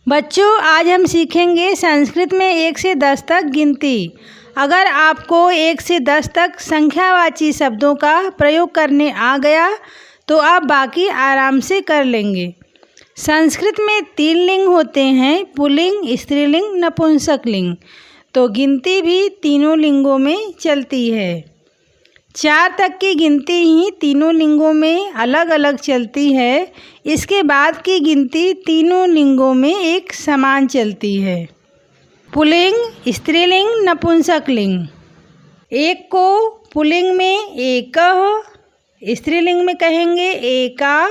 बच्चों, आज हम सीखेंगे संस्कृत में 1 से 10 तक गिनती। अगर आपको 1 से 10 तक संख्यावाची शब्दों का प्रयोग करने आ गया तो आप बाकी आराम से कर लेंगे। संस्कृत में 3 लिंग होते हैं, पुल्लिंग, स्त्रीलिंग, नपुंसकलिंग। तो गिनती भी तीनों लिंगों में चलती है। 4 तक की गिनती ही तीनों लिंगों में अलग अलग चलती है। इसके बाद की गिनती तीनों लिंगों में एक समान चलती है। पुल्लिंग, स्त्रीलिंग, नपुंसकलिंग। 1 को पुल्लिंग में एकः, स्त्रीलिंग में कहेंगे एका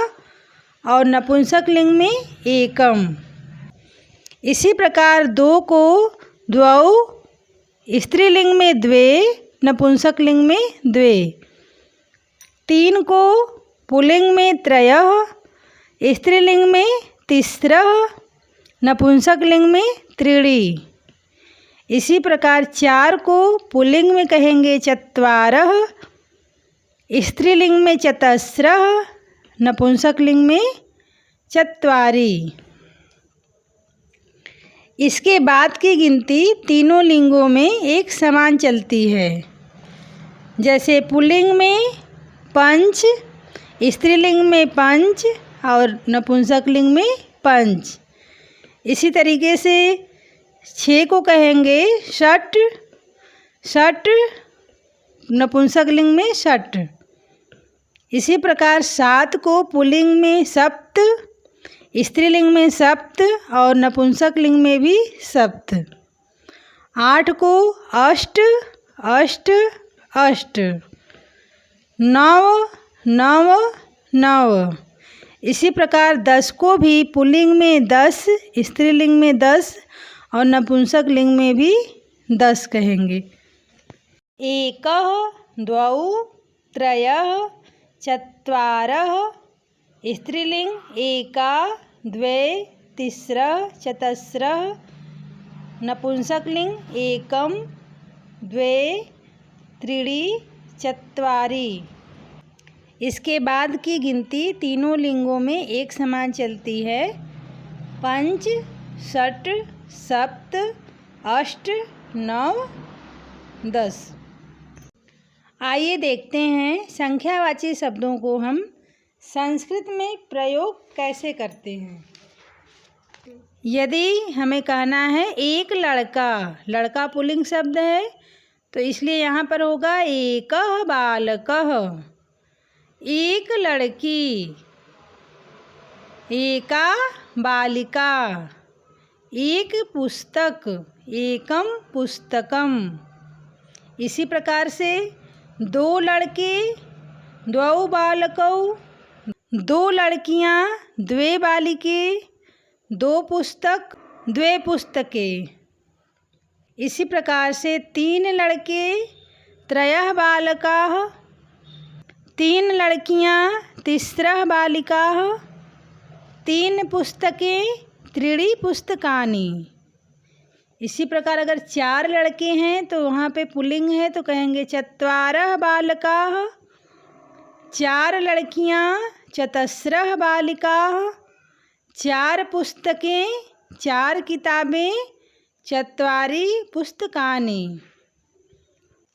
और नपुंसकलिंग में एकम। इसी प्रकार 2 को द्वौ, स्त्रीलिंग में द्वे, नपुंसकलिंग में द्वे। 3 को पुल्लिंग में त्रयः, स्त्रीलिंग में तिस्रः, नपुंसकलिंग में त्रीणि। इसी प्रकार 4 को पुल्लिंग में कहेंगे चत्वारः, स्त्रीलिंग में चतस्रः, नपुंसकलिंग में चत्वारि। इसके बाद की गिनती तीनों लिंगों में एक समान चलती है। जैसे पुल्लिंग में पंच, स्त्रीलिंग में पंच और नपुंसकलिंग में पंच। इसी तरीके से 6 को कहेंगे षट्, षट्, नपुंसकलिंग में षट्। इसी प्रकार 7 को पुल्लिंग में सप्त, स्त्रीलिंग में सप्त और नपुंसकलिंग में भी सप्त। 8 को अष्ट, अष्ट, अष्ट। 9, नव, नव। इसी प्रकार 10 को भी पुल्लिंग में 10, स्त्रीलिंग में 10 और नपुंसकलिंग में भी 10 कहेंगे। एकः, द्वौ, त्रयः, चत्वारः, स्त्रीलिंग एका, द्वे, तिस्रः, चतस्रः, नपुंसकलिंग एकम, द्वे, त्रीणि, चत्वारि। इसके बाद की गिनती तीनों लिंगों में एक समान चलती है। पंच, षट्, सप्त, अष्ट, नव, 10। आइए देखते हैं संख्यावाची शब्दों को हम संस्कृत में प्रयोग कैसे करते हैं। यदि हमें कहना है एक लड़का, लड़का पुल्लिंग शब्द है तो इसलिए यहाँ पर होगा एकः बालकः। एक लड़की, एका बालिका। एक पुस्तक, एकम पुस्तकम। इसी प्रकार से 2 लड़के, द्वौ बालकौ, 2 लड़कियाँ, द्वे बालिके, 2 पुस्तक, द्वे पुस्तके। इसी प्रकार से 3 लड़के, त्रयः बालकाः, 3 लड़कियाँ, तिस्रः बालिकाः, 3 पुस्तकें, त्रीणि पुस्तकानि। इसी प्रकार अगर 4 लड़के हैं तो वहाँ पे पुल्लिंग है तो कहेंगे चत्वारः बालकाः, 4 लड़कियाँ, चतस्रः बालिकाः, 4 पुस्तकें, 4 किताबें, चत्वारि पुस्तकानि।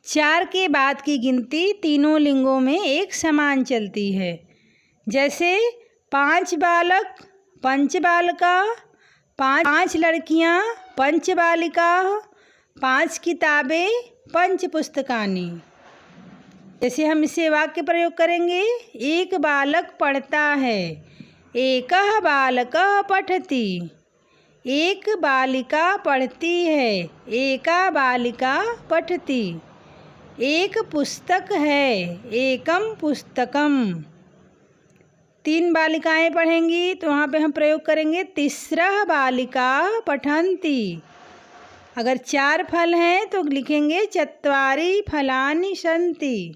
4 के बाद की गिनती तीनों लिंगों में एक समान चलती है। जैसे 5 बालक, पंच बालिका, 5 लड़कियाँ, पंच बालिका, 5 किताबें, पंच पुस्तकानि। जैसे हम इसे वाक्य प्रयोग करेंगे, एक बालक पढ़ता है, एकः बालकः पठति। एक बालिका पढ़ती है, एका बालिका पठति। एक पुस्तक है, एकम पुस्तकम। 3 बालिकाएं पढ़ेंगी तो वहाँ पे हम प्रयोग करेंगे तिस्रः बालिका पठन्ति। अगर 4 फल हैं तो लिखेंगे चत्वारि फलानि सन्ति।